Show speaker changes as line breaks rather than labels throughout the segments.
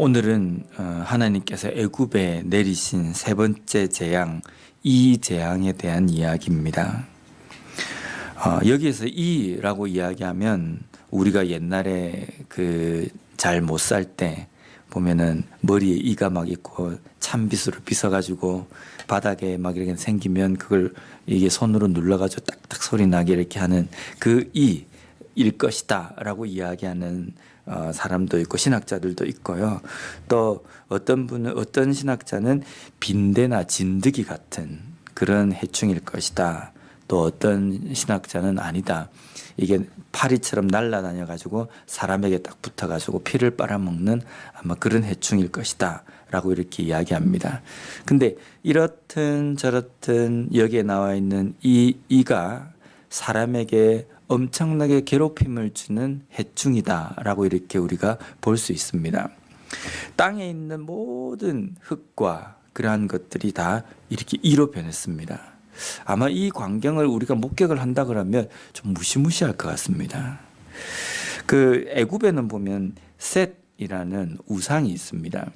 오늘은 하나님께서 애굽에 내리신 세 번째 재앙, 이 재앙에 대한 이야기입니다. 여기에서 이라고 이야기하면 우리가 옛날에 잘 못 살 때 보면은 머리에 이가 막 있고 찬빗으로 빗어가지고 바닥에 막 이렇게 생기면 그걸 이게 손으로 눌러가지고 딱딱 소리 나게 이렇게 하는 그 이일 것이다 라고 이야기하는 사람도 있고 신학자들도 있고요. 또 어떤 신학자는 빈대나 진드기 같은 그런 해충일 것이다. 또 어떤 신학자는 아니다. 이게 파리처럼 날아다녀 가지고 사람에게 딱 붙어 가지고 피를 빨아먹는 아마 그런 해충일 것이다 라고 이렇게 이야기합니다. 근데 이렇든 저렇든 여기에 나와 있는 이가 사람에게 엄청나게 괴롭힘을 주는 해충이다 라고 이렇게 우리가 볼 수 있습니다. 땅에 있는 모든 흙과 그러한 것들이 다 이렇게 이로 변했습니다. 아마 이 광경을 우리가 목격을 한다 그러면 좀 무시무시할 것 같습니다. 애굽에는 보면 셋이라는 우상이 있습니다.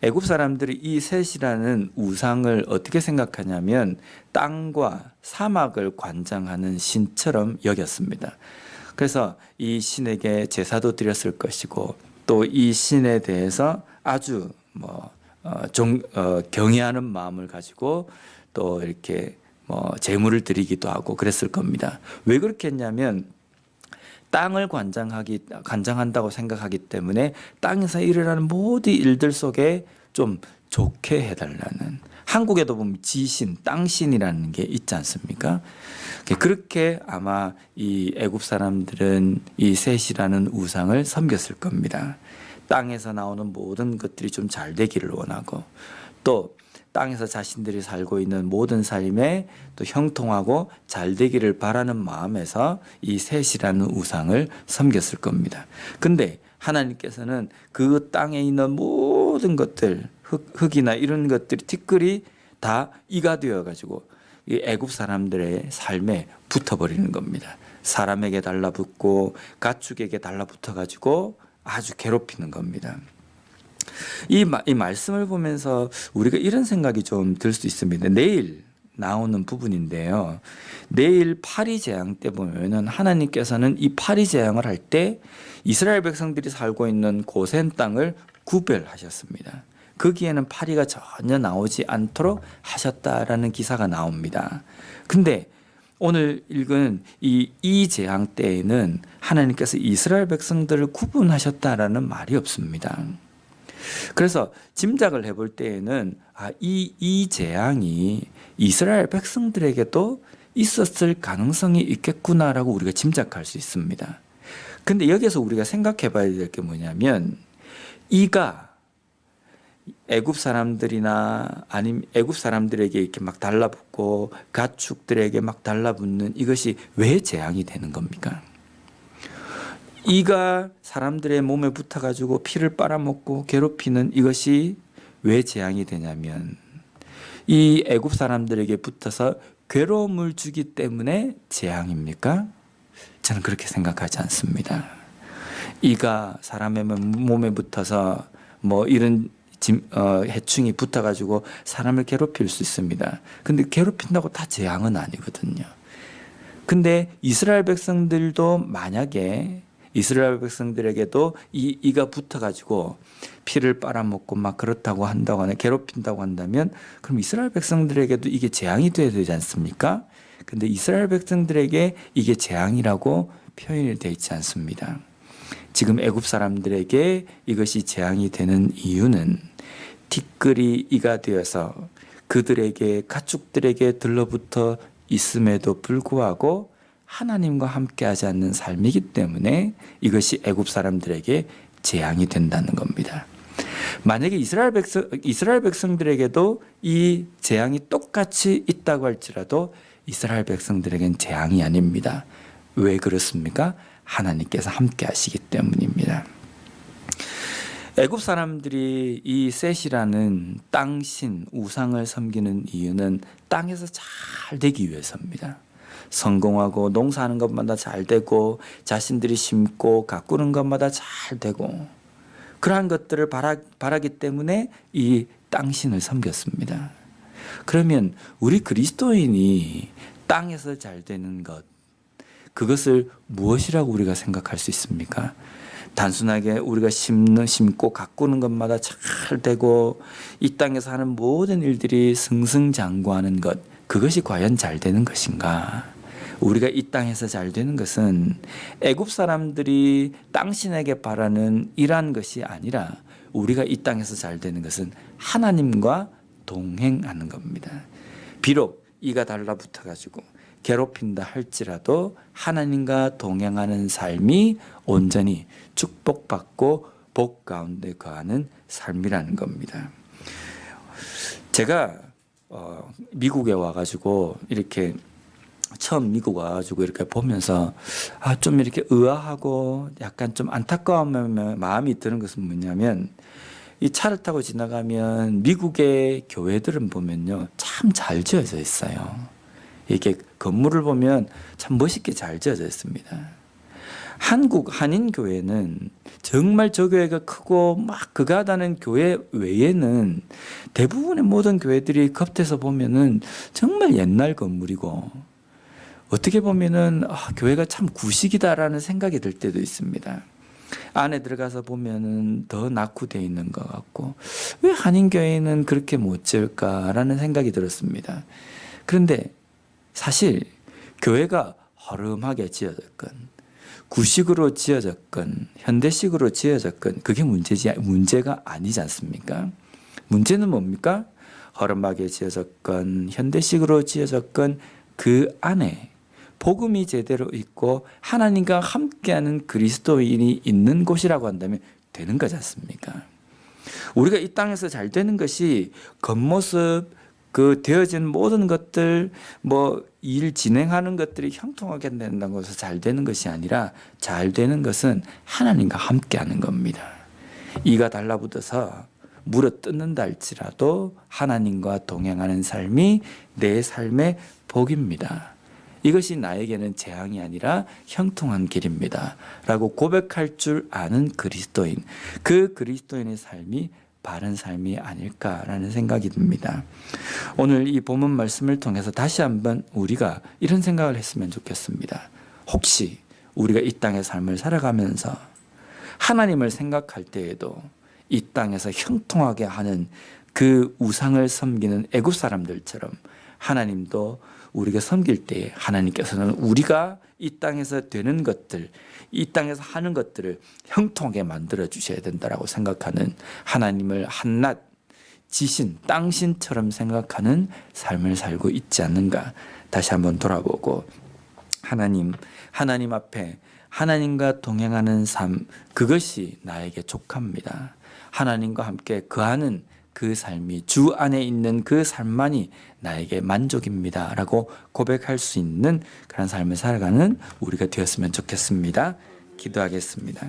애굽 사람들이 이 셋이라는 우상을 어떻게 생각하냐면 땅과 사막을 관장하는 신처럼 여겼습니다. 그래서 이 신에게 제사도 드렸을 것이고 또 이 신에 대해서 아주 경외하는 마음을 가지고 또 이렇게 제물을 드리기도 하고 그랬을 겁니다. 왜 그렇게 했냐면 땅을 관장한다고 생각하기 때문에 땅에서 일어나는 모든 일들 속에 좀 좋게 해달라는, 한국에도 보면 지신, 땅신이라는 게 있지 않습니까? 그렇게 아마 이 애굽 사람들은 이 셋이라는 우상을 섬겼을 겁니다. 땅에서 나오는 모든 것들이 좀 잘 되기를 원하고 또 땅에서 자신들이 살고 있는 모든 삶에 또 형통하고 잘 되기를 바라는 마음에서 이 셋이라는 우상을 섬겼을 겁니다. 근데 하나님께서는 그 땅에 있는 모든 것들, 흙이나 이런 것들이 티끌이 다 이가 되어가지고 이 애굽 사람들의 삶에 붙어버리는 겁니다. 사람에게 달라붙고 가축에게 달라붙어가지고 아주 괴롭히는 겁니다. 이 말씀을 보면서 우리가 이런 생각이 좀 들 수 있습니다. 내일 나오는 부분인데요. 내일 파리 재앙 때 보면은 하나님께서는 이 파리 재앙을 할 때 이스라엘 백성들이 살고 있는 고센 땅을 구별하셨습니다. 거기에는 파리가 전혀 나오지 않도록 하셨다라는 기사가 나옵니다. 근데 오늘 읽은 이 재앙 때에는 하나님께서 이스라엘 백성들을 구분하셨다라는 말이 없습니다. 그래서 짐작을 해볼 때에는 이 재앙이 이스라엘 백성들에게도 있었을 가능성이 있겠구나라고 우리가 짐작할 수 있습니다. 근데 여기서 우리가 생각해 봐야 될 게 뭐냐면 이가 애굽 사람들이나 아니면 애굽 사람들에게 이렇게 막 달라붙고 가축들에게 막 달라붙는 이것이 왜 재앙이 되는 겁니까? 이가 사람들의 몸에 붙어가지고 피를 빨아먹고 괴롭히는 이것이 왜 재앙이 되냐면 이 애굽 사람들에게 붙어서 괴로움을 주기 때문에 재앙입니까? 저는 그렇게 생각하지 않습니다. 이가 사람의 몸에 붙어서 이런 해충이 붙어가지고 사람을 괴롭힐 수 있습니다. 근데 괴롭힌다고 다 재앙은 아니거든요. 근데 이스라엘 백성들도 만약에 이스라엘 백성들에게도 이가 붙어가지고 피를 빨아먹고 막 그렇다고 한다고 하면 괴롭힌다고 한다면 그럼 이스라엘 백성들에게도 이게 재앙이 돼야 되지 않습니까? 근데 이스라엘 백성들에게 이게 재앙이라고 표현이 되어 있지 않습니다. 지금 애굽 사람들에게 이것이 재앙이 되는 이유는 티끌이 이가 되어서 그들에게 가축들에게 들러붙어 있음에도 불구하고 하나님과 함께하지 않는 삶이기 때문에 이것이 애굽 사람들에게 재앙이 된다는 겁니다. 만약에 이스라엘 백성들에게도 이 재앙이 똑같이 있다고 할지라도 이스라엘 백성들에겐 재앙이 아닙니다. 왜 그렇습니까? 하나님께서 함께하시기 때문입니다. 애굽 사람들이 이 셋이라는 땅신 우상을 섬기는 이유는 땅에서 잘 되기 위해서입니다. 성공하고 농사하는 것마다 잘 되고 자신들이 심고 가꾸는 것마다 잘 되고 그러한 것들을 바라기 때문에 이 땅신을 섬겼습니다. 그러면 우리 그리스도인이 땅에서 잘 되는 것, 그것을 무엇이라고 우리가 생각할 수 있습니까? 단순하게 우리가 심고 가꾸는 것마다 잘 되고 이 땅에서 하는 모든 일들이 승승장구하는 것, 그것이 과연 잘 되는 것인가? 우리가 이 땅에서 잘 되는 것은 애굽 사람들이 땅신에게 바라는 이러한 것이 아니라 우리가 이 땅에서 잘 되는 것은 하나님과 동행하는 겁니다. 비록 이가 달라붙어 가지고 괴롭힌다 할지라도 하나님과 동행하는 삶이 온전히 축복받고 복 가운데 거하는 삶이라는 겁니다. 제가 미국에 와가지고 이렇게 처음 미국 와가지고 이렇게 보면서 좀 이렇게 의아하고 약간 좀 안타까운 마음이 드는 것은 뭐냐면, 이 차를 타고 지나가면 미국의 교회들은 보면요 참 잘 지어져 있어요. 이게 건물을 보면 참 멋있게 잘 지어져 있습니다. 한국 한인교회는 정말 저 교회가 크고 막 그가다는 교회 외에는 대부분의 모든 교회들이 겉에서 보면은 정말 옛날 건물이고, 어떻게 보면은 교회가 참 구식이다라는 생각이 들 때도 있습니다. 안에 들어가서 보면은 더 낙후되어 있는 것 같고, 왜 한인교회는 그렇게 못 지을까라는 생각이 들었습니다. 그런데 사실 교회가 허름하게 지어졌건 구식으로 지어졌건 현대식으로 지어졌건 그게 문제가 아니지 않습니까? 문제는 뭡니까? 허름하게 지어졌건 현대식으로 지어졌건 그 안에 복음이 제대로 있고 하나님과 함께하는 그리스도인이 있는 곳이라고 한다면 되는 거지 않습니까? 우리가 이 땅에서 잘 되는 것이 겉모습, 그 되어진 모든 것들, 일 진행하는 것들이 형통하게 된다고 해서 잘 되는 것이 아니라, 잘 되는 것은 하나님과 함께하는 겁니다. 이가 달라붙어서 물어 뜯는다 할지라도 하나님과 동행하는 삶이 내 삶의 복입니다. 이것이 나에게는 재앙이 아니라 형통한 길입니다 라고 고백할 줄 아는 그리스도인, 그 그리스도인의 삶이 바른 삶이 아닐까라는 생각이 듭니다. 오늘 이 본문 말씀을 통해서 다시 한번 우리가 이런 생각을 했으면 좋겠습니다. 혹시 우리가 이 땅의 삶을 살아가면서 하나님을 생각할 때에도 이 땅에서 형통하게 하는 그 우상을 섬기는 애굽 사람들처럼 하나님도 우리가 섬길 때 하나님께서는 우리가 이 땅에서 되는 것들, 이 땅에서 하는 것들을 형통하게 만들어 주셔야 된다라고 생각하는, 하나님을 한낱 지신, 땅신처럼 생각하는 삶을 살고 있지 않는가 다시 한번 돌아보고, 하나님 앞에 하나님과 동행하는 삶, 그것이 나에게 족합니다. 하나님과 함께 거하는 그 삶이, 주 안에 있는 그 삶만이 나에게 만족입니다 라고 고백할 수 있는 그런 삶을 살아가는 우리가 되었으면 좋겠습니다. 기도하겠습니다.